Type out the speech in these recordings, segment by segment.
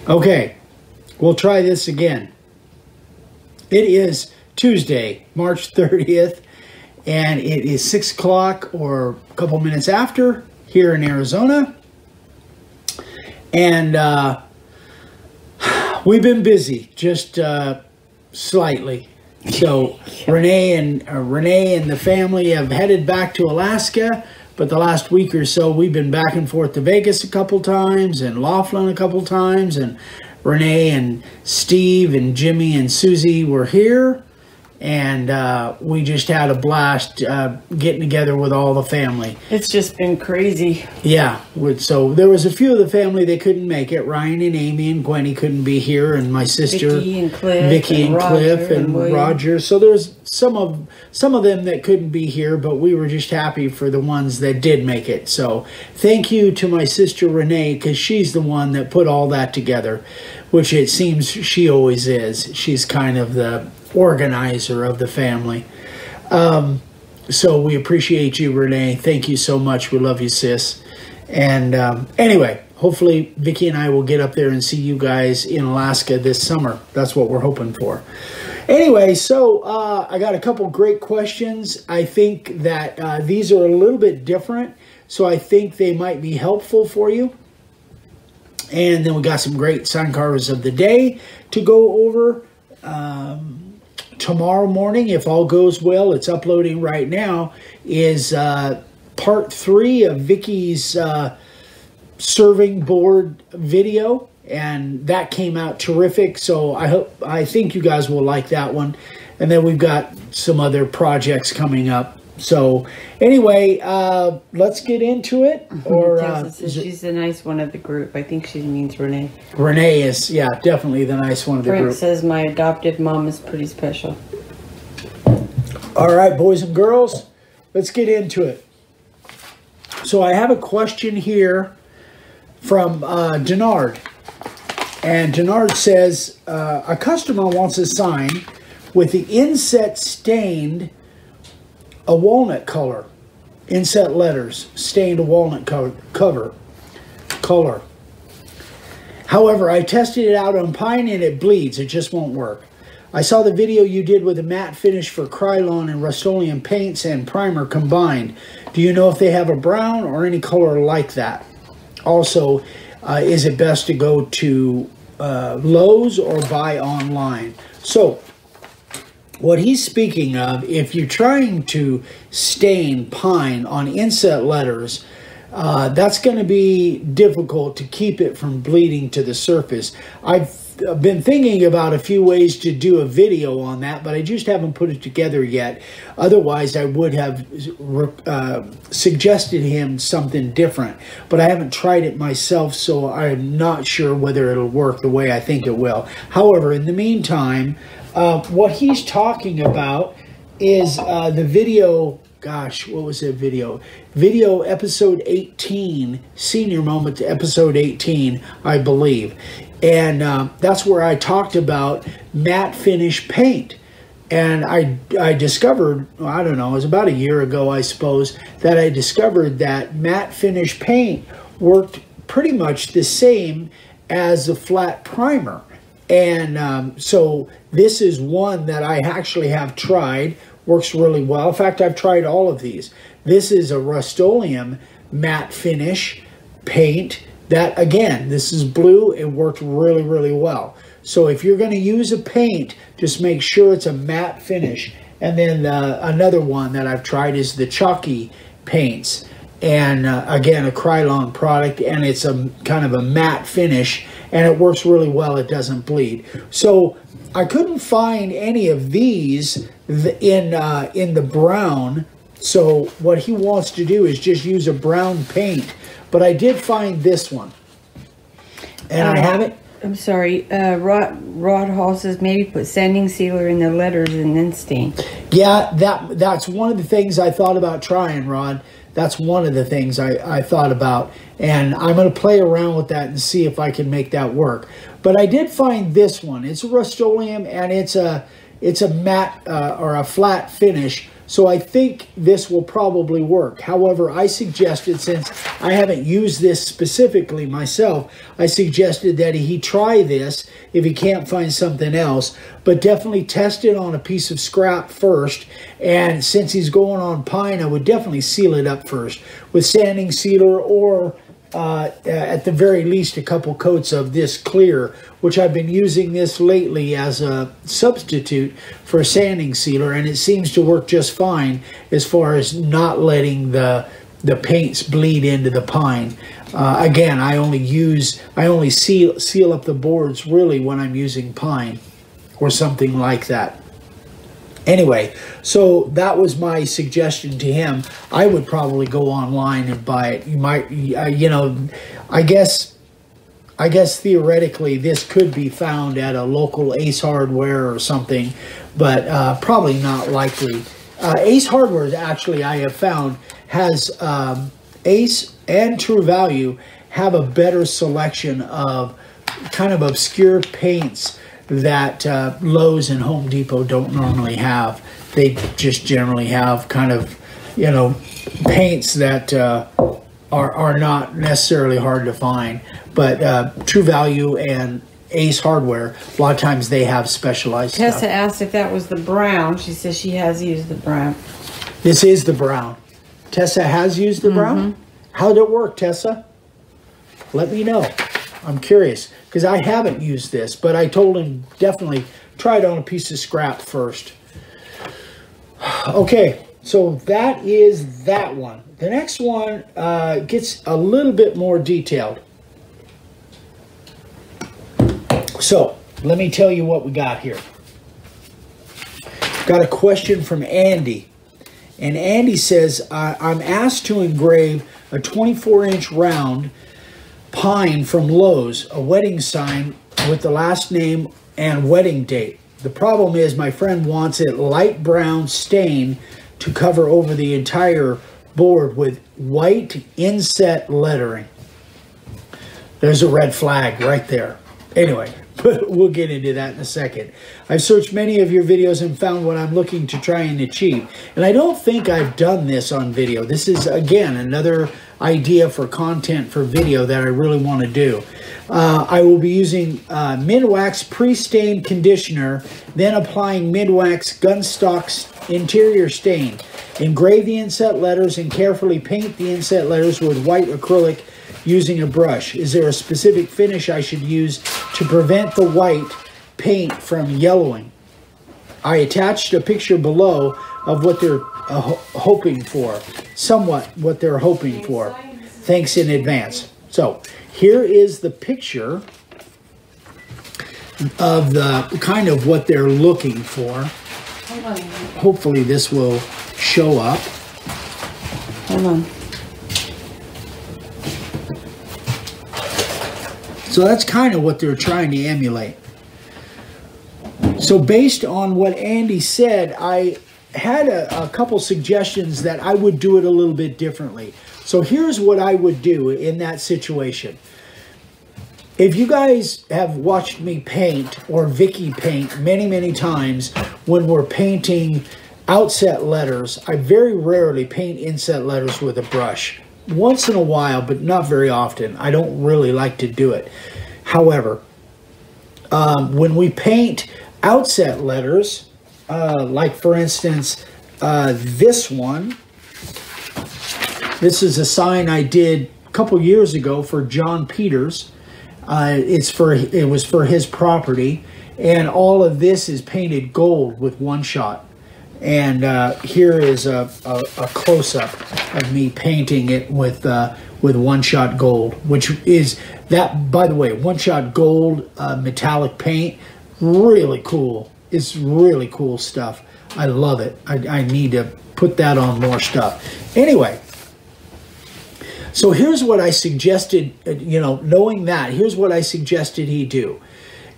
Okay, we'll try this again. It is Tuesday, March 30th, and it is 6 o'clock or a couple minutes after here in Arizona. And we've been busy, just slightly. So Renee and the family have headed back to Alaska, but the last week or so we've been back and forth to Vegas a couple times and Laughlin a couple times, and Renee and Steve and Jimmy and Susie were here, and we just had a blast getting together with all the family. It's just been crazy. Yeah, so there was a few of the family that couldn't make it. Ryan and Amy and Gwenny couldn't be here, and my sister Vicky and Cliff, Cliff and Roger. So there's some of them that couldn't be here, but we were just happy for the ones that did make it. So thank you to my sister Renee, because she's the one that put all that together, which it seems she always is. She's kind of the organizer of the family. So we appreciate you, Renee. Thank you so much. We love you, sis. And anyway, hopefully Vicky and I will get up there and see you guys in Alaska this summer. That's what we're hoping for. Anyway, so I got a couple great questions. I think that these are a little bit different, so I think they might be helpful for you. And then we got some great sign carvers of the day to go over. Tomorrow morning, if all goes well, it's uploading right now, is part 3 of Vicky's serving board video, and that came out terrific. So I think you guys will like that one. And then we've got some other projects coming up. So anyway, let's get into it. Or she's the nice one of the group. I think she means Renee. Renee is, yeah, definitely the nice one of the group. Frank says my adopted mom is pretty special. All right, boys and girls, let's get into it. So I have a question here from Denard. And Denard says, a customer wants a sign with the inset stained a walnut color. Inset letters, stained a walnut color. However, I tested it out on pine and it bleeds. It just won't work. I saw the video you did with a matte finish for Krylon and Rust-Oleum paints and primer combined. Do you know if they have a brown or any color like that? Also, is it best to go to Lowe's or buy online? So, what he's speaking of, if you're trying to stain pine on inset letters, that's going to be difficult to keep it from bleeding to the surface. I've been thinking about a few ways to do a video on that, but I just haven't put it together yet. Otherwise, I would have suggested him something different, but I haven't tried it myself, so I'm not sure whether it'll work the way I think it will. However, in the meantime, what he's talking about is the video, gosh, what was that video? Video episode 18, senior moment to episode 18, I believe. And that's where I talked about matte finish paint. And I discovered, I don't know, it was about a year ago, I suppose, that I discovered that matte finish paint worked pretty much the same as a flat primer. And so this is one that I actually have tried, works really well. In fact, I've tried all of these. This is a Rust-Oleum matte finish paint that, again, this is blue. It worked really, really well. So if you're going to use a paint, just make sure it's a matte finish. And then another one that I've tried is the chalky paints. And again, a Krylon product, and it's a kind of a matte finish, and it works really well. It doesn't bleed. So I couldn't find any of these in the brown. So what he wants to do is just use a brown paint. But I did find this one, and I haven't. I'm sorry, Rod Hall says maybe put sanding sealer in the letters and then stain. Yeah, that's one of the things I thought about trying, Rod. That's one of the things I thought about, and I'm going to play around with that and see if I can make that work. But I did find this one. It's a Rust-Oleum, and it's a matte or a flat finish. So I think this will probably work. However, I suggested, since I haven't used this specifically myself, I suggested that he try this if he can't find something else, but definitely test it on a piece of scrap first. And since he's going on pine, I would definitely seal it up first with sanding sealer, or at the very least a couple coats of this clear, which I've been using this lately as a substitute for sanding sealer, and it seems to work just fine as far as not letting the paints bleed into the pine. Again, I only seal up the boards really when I'm using pine or something like that. Anyway, so that was my suggestion to him. I would probably go online and buy it. You might, you know, I guess theoretically this could be found at a local Ace Hardware or something, but probably not likely. Ace Hardware, actually, I have found, has Ace and True Value have a better selection of kind of obscure paints that Lowe's and Home Depot don't normally have. They just generally have kind of, you know, paints that are not necessarily hard to find. But True Value and Ace Hardware, a lot of times they have specialized Tessa stuff. asked if that was the brown. She says she has used the brown. This is the brown. Tessa has used the brown? How did it work, Tessa? Let me know. I'm curious, because I haven't used this, but I told him definitely try it on a piece of scrap first. Okay, so that is that one. The next one gets a little bit more detailed. So, let me tell you what we got here. Got a question from Andy. And Andy says, I'm asked to engrave a 24-inch round pine from Lowe's, a wedding sign with the last name and wedding date. The problem is my friend wants it light brown stain to cover over the entire board with white inset lettering. There's a red flag right there. Anyway, but we'll get into that in a second. I've searched many of your videos and found what I'm looking to try and achieve. And I don't think I've done this on video. This is, again, another idea for content for video that I really want to do. I will be using Minwax pre-stain conditioner, then applying Minwax gunstock interior stain. Engrave the inset letters and carefully paint the inset letters with white acrylic using a brush. Is there a specific finish I should use to prevent the white paint from yellowing? I attached a picture below of what they're hoping for, somewhat what they're hoping for. Thanks in advance. So here is the picture of the kind of what they're looking for. Hopefully this will show up. Hold on. So that's kind of what they're trying to emulate. So based on what Andy said, I had a couple suggestions that I would do it a little bit differently. So here's what I would do in that situation. If you guys have watched me paint, or Vicky paint, many times when we're painting outset letters, I very rarely paint inset letters with a brush. Once in a while, but not very often. I don't really like to do it. However, when we paint outset letters, like for instance, this one, this is a sign I did a couple years ago for John Peters. It was for his property, and all of this is painted gold with one shot. And here is a close-up of me painting it with one-shot gold, which is that, by the way, one-shot gold metallic paint. Really cool. It's really cool stuff. I love it. I need to put that on more stuff. Anyway, so here's what I suggested, knowing that, here's what I suggested he do.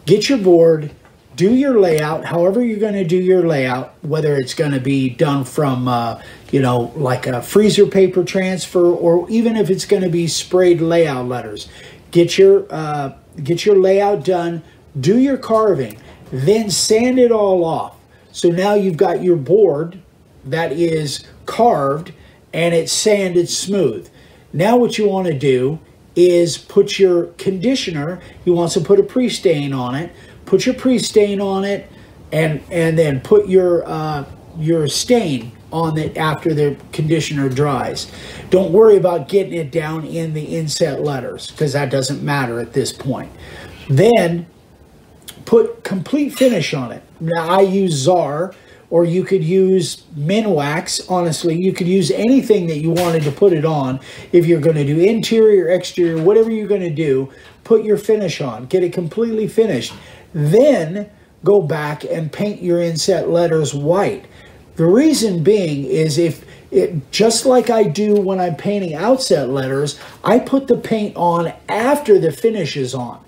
Get your board, do your layout, however you're going to do your layout, whether it's going to be done from, like a freezer paper transfer, or even if it's going to be sprayed layout letters. Get your layout done, do your carving, then sand it all off. So now you've got your board that is carved and it's sanded smooth. Now what you want to do is put your conditioner. He wants to put a pre-stain on it. Put your pre-stain on it, and then put your stain on it after the conditioner dries. Don't worry about getting it down in the inset letters, because that doesn't matter at this point. Then put complete finish on it. Now I use Czar, or you could use Minwax. Honestly, you could use anything that you wanted to put it on. If you're going to do interior, exterior, whatever you're going to do, put your finish on. Get it completely finished. Then go back and paint your inset letters white. The reason being is just like I do when I'm painting outset letters, I put the paint on after the finish is on.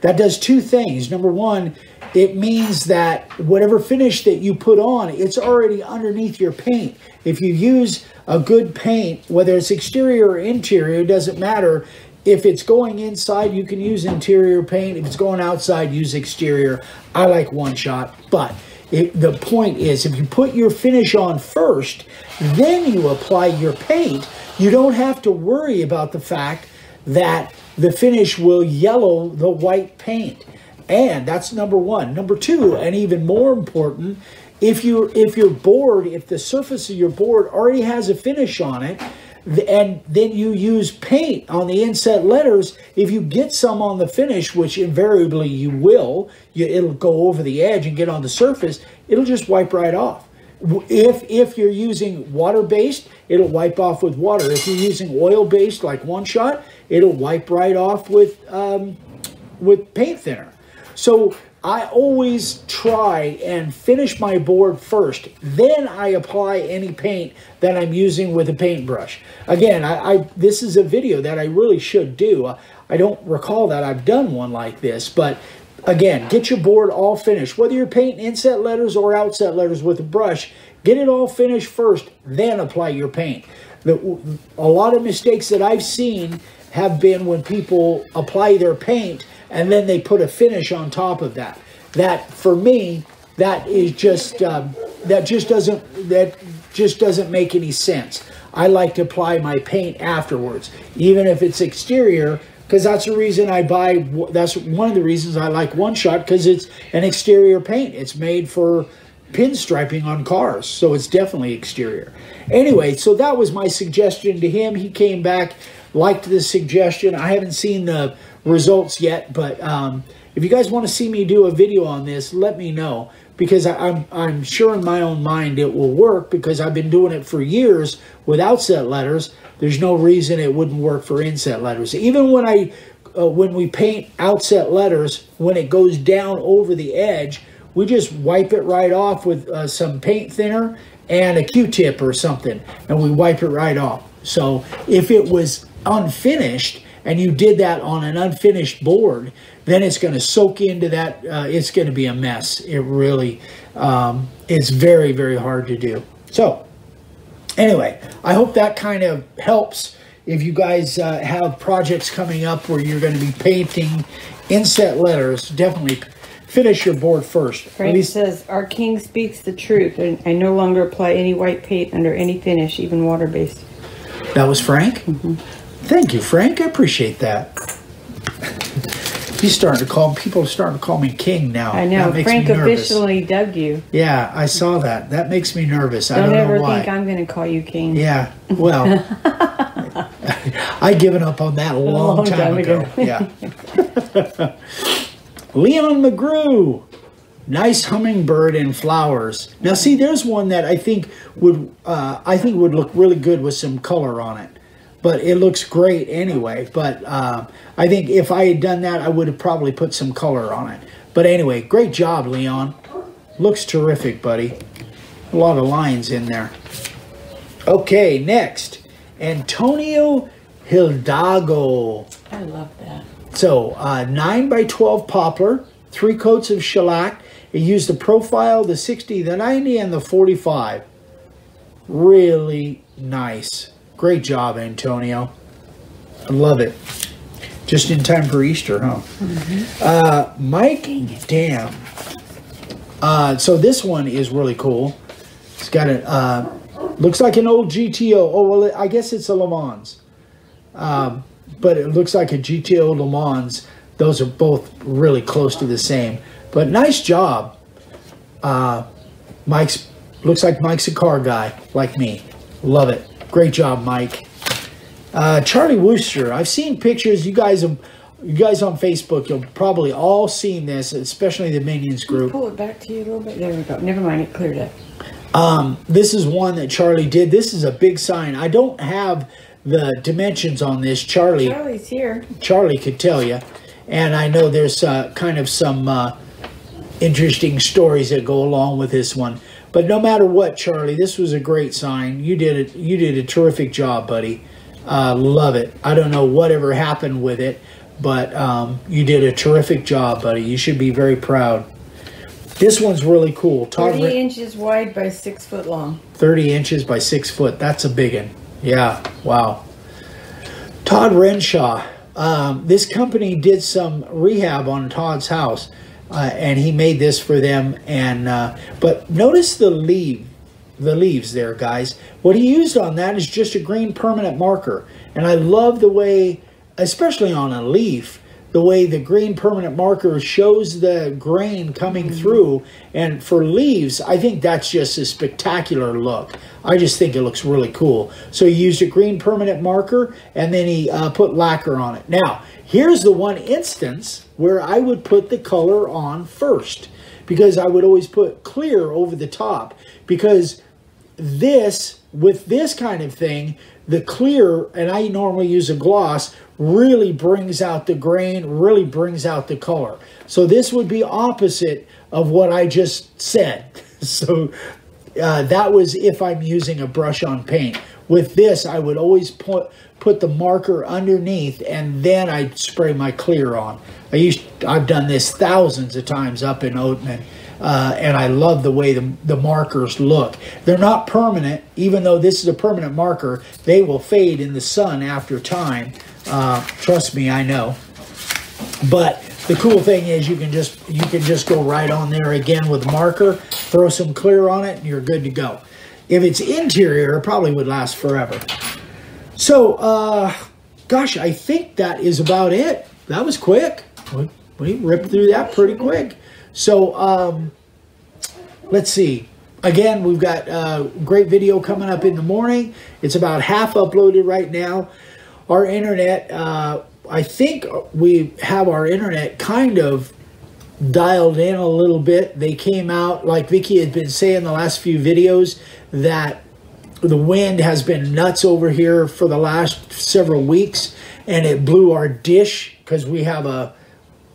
That does two things. Number one, it means that whatever finish that you put on, it's already underneath your paint. If you use a good paint, whether it's exterior or interior, it doesn't matter. If it's going inside, you can use interior paint. If it's going outside, use exterior. I like one shot, but the point is, if you put your finish on first, then you apply your paint, you don't have to worry about the fact that the finish will yellow the white paint. And that's number one. Number two, and even more important, if your board, if the surface of your board already has a finish on it, and then you use paint on the inset letters, if you get some on the finish, which invariably you will, it'll go over the edge and get on the surface, it'll just wipe right off. If you're using water-based, it'll wipe off with water. If you're using oil-based, like One Shot, it'll wipe right off with paint thinner. So I always try and finish my board first. Then I apply any paint that I'm using with a paintbrush. Again, this is a video that I really should do. I don't recall that I've done one like this, but again, get your board all finished. Whether you're painting inset letters or outset letters with a brush, get it all finished first, then apply your paint. A lot of mistakes that I've seen have been when people apply their paint and then they put a finish on top of that. That, for me, that is just that just doesn't make any sense. I like to apply my paint afterwards, even if it's exterior, because that's the reason I buy. That's one of the reasons I like One Shot, because it's an exterior paint. It's made for pinstriping on cars, so it's definitely exterior. Anyway, so that was my suggestion to him. He came back, liked the suggestion. I haven't seen the results yet, but if you guys want to see me do a video on this, let me know, because I'm sure in my own mind it will work, because I've been doing it for years with outset letters. There's no reason it wouldn't work for inset letters. Even when we paint outset letters, when it goes down over the edge, we just wipe it right off with some paint thinner and a Q-tip or something, and we wipe it right off. So if it was unfinished and you did that on an unfinished board, then it's going to soak into that. It's going to be a mess. It really, it's very, very hard to do. So anyway, I hope that kind of helps if you guys have projects coming up where you're going to be painting inset letters. Definitely finish your board first. Frank says, our king speaks the truth, and I no longer apply any white paint under any finish, even water-based. That was Frank? Mm-hmm. Thank you, Frank. I appreciate that. People are starting to call me king now. I know. Frank officially dubbed you. Yeah, I saw that. That makes me nervous. I don't know why. Don't ever think I'm going to call you king. Yeah, well, I given up on that a long time ago. Yeah. Leon McGrew. Nice hummingbird and flowers. Now, see, there's one that I think would look really good with some color on it. But it looks great anyway. But I think if I had done that, I would have probably put some color on it. But anyway, great job, Leon. Looks terrific, buddy. A lot of lines in there. Okay, next. Antonio Hidalgo. I love that. So, 9x12 poplar, 3 coats of shellac. It used the profile, the 60, the 90, and the 45. Really nice. Great job, Antonio. I love it. Just in time for Easter, huh? Mm-hmm. Mike Dam. So this one is really cool. It's got a, looks like an old GTO. Oh, well, I guess it's a Le Mans. But it looks like a GTO Le Mans. Those are both really close to the same. But nice job. Looks like Mike's a car guy, like me. Love it. Great job, Mike. Charlie Wooster. I've seen pictures. You guys on Facebook, you'll probably all seen this, especially the Minions group. Pull it back to you a little bit. There we go. Never mind, it cleared up. This is one that Charlie did. This is a big sign. I don't have the dimensions on this. Charlie's here. Charlie could tell you. And I know there's kind of some interesting stories that go along with this one. But no matter what, Charlie, this was a great sign. You did it. You did a terrific job, buddy. Love it. I don't know whatever happened with it, but you did a terrific job, buddy. You should be very proud. This one's really cool. 30 inches wide by 6 foot long. 30 inches by 6 foot. That's a big one. Yeah. Wow. Todd Renshaw. This company did some rehab on Todd's house, and he made this for them. And but notice the leaves there, guys. What he used on that is just a green permanent marker, and I love the way, especially on a leaf, the way the green permanent marker shows the grain coming through. And for leaves, I think that's just a spectacular look. I just think it looks really cool. So he used a green permanent marker, and then he put lacquer on it. Now, here's the one instance where I would put the color on first, because I would always put clear over the top, because this, with this kind of thing, the clear, and I normally use a gloss, really brings out the grain, really brings out the color. So this would be opposite of what I just said. So that was if I'm using a brush on paint. With this, I would always put the marker underneath, and then I'd spray my clear on. I've done this thousands of times up in Oatman. And I love the way the markers look. They're not permanent, even though this is a permanent marker. They will fade in the sun after time. Trust me, I know. But the cool thing is you can just go right on there again with the marker, throw some clear on it, and you're good to go. If it's interior, it probably would last forever. So, gosh, I think that is about it. That was quick. We ripped through that pretty quick. So, let's see. Again, we've got a great video coming up in the morning. It's about half uploaded right now. Our internet, I think we have our internet kind of dialed in a little bit. They came out, like Vicky had been saying the last few videos, that the wind has been nuts over here for the last several weeks, and it blew our dish, because we have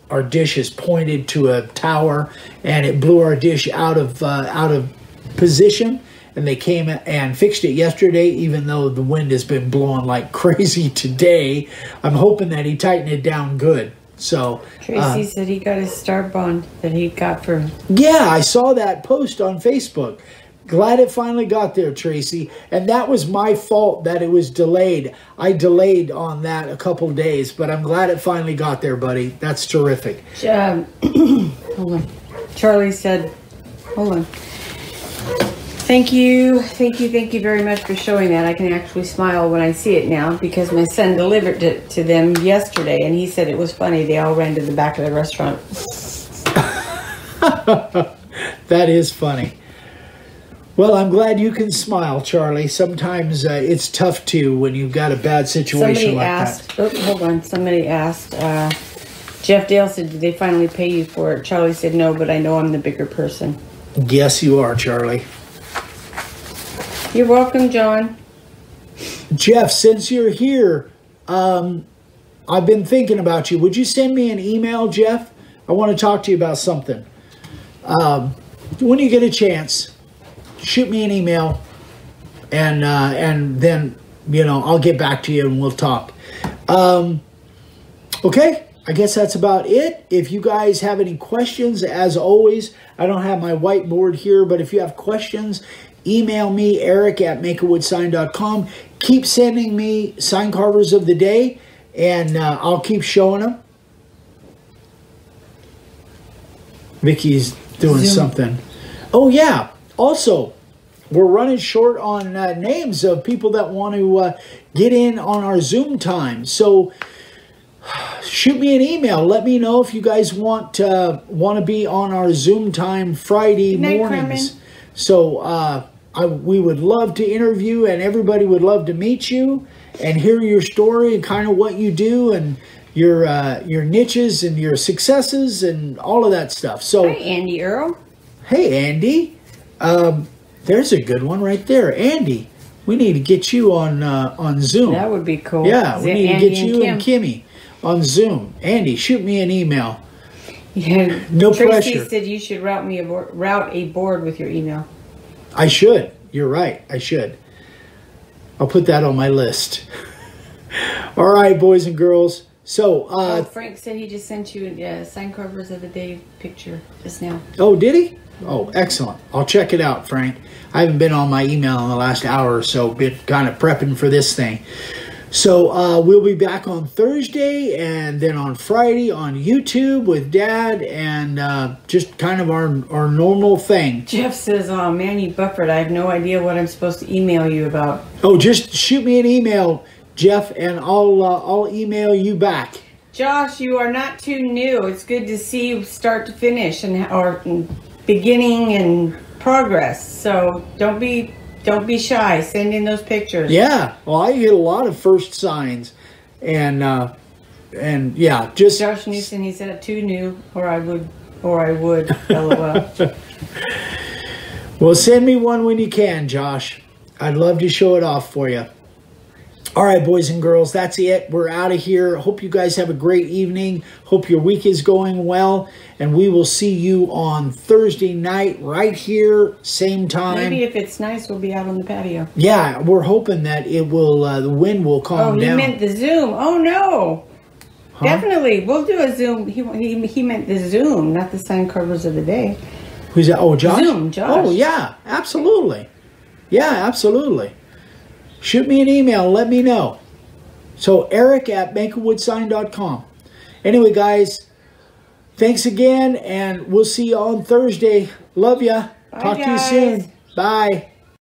our dish is pointed to a tower, and it blew our dish out of position. And they came and fixed it yesterday, even though the wind has been blowing like crazy today. I'm hoping that he tightened it down good. So Tracy said he got his Starbond that he got for. Yeah, I saw that post on Facebook. Glad it finally got there, Tracy. And that was my fault that it was delayed. I delayed on that a couple days, but I'm glad it finally got there, buddy. That's terrific. Hold on. Charlie said, hold on. Thank you very much for showing that. I can actually smile when I see it now, because my son delivered it to them yesterday, and he said it was funny. They all ran to the back of the restaurant. That is funny. Well, I'm glad you can smile, Charlie. Sometimes it's tough to when you've got a bad situation that. Hold on. Somebody asked, Jeff Dale said, did they finally pay you for it? Charlie said, no, but I know I'm the bigger person. Yes, you are, Charlie. You're welcome, John. Jeff, since you're here, I've been thinking about you. Would you send me an email, Jeff? I want to talk to you about something. When you get a chance, shoot me an email, and then, you know, I'll get back to you and we'll talk. Okay, I guess that's about it. If you guys have any questions, as always, I don't have my whiteboard here, but if you have questions, email me, eric@makeawoodsign.com. Keep sending me sign carvers of the day, and I'll keep showing them. Vicky's doing something. Oh, yeah. Also, we're running short on names of people that want to get in on our Zoom time. So shoot me an email. Let me know if you guys want to be on our Zoom time Friday mornings. So we would love to interview, and everybody would love to meet you and hear your story and kind of what you do and your niches and your successes and all of that stuff. So, hi, Andy Earl. Hey, Andy. There's a good one right there, Andy. We need to get you on Zoom. That would be cool. Yeah, we need to get you and Kimmy on Zoom. Andy, shoot me an email. Yeah, no Tracy pressure. said you should route a board with your email. I should. You're right. I should. I'll put that on my list. All right, boys and girls. So, Frank said he just sent you a sign covers of the day picture just now. Oh, did he? Oh, excellent. I'll check it out, Frank. I haven't been on my email in the last hour or so, been kind of prepping for this thing. So we'll be back on Thursday and then on Friday on YouTube with Dad and just kind of our normal thing. Jeff says, oh, Manny Bufford, I have no idea what I'm supposed to email you about. Oh, just shoot me an email, Jeff, and I'll email you back. Josh, you are not too new. It's good to see you start to finish or beginning and progress. So don't be shy. Send in those pictures. Yeah. Well, I get a lot of first signs, and yeah, just Josh Newsom. He said too new, or I would. LOL. Well, send me one when you can, Josh. I'd love to show it off for you. All right, boys and girls, that's it. We're out of here. Hope you guys have a great evening. Hope your week is going well. And we will see you on Thursday night right here, same time. Maybe if it's nice, we'll be out on the patio. Yeah, we're hoping that it will. The wind will calm down. Oh, he meant the Zoom. Oh, no. Huh? Definitely. We'll do a Zoom. He meant the Zoom, not the sign covers of the day. Who's that? Oh, Josh? Zoom, Josh. Oh, yeah, absolutely. Yeah, absolutely. Shoot me an email. Let me know. So, eric@makeawoodsign.com. Anyway, guys, thanks again, and we'll see you on Thursday. Love ya. Bye, Talk to you guys. soon. Bye.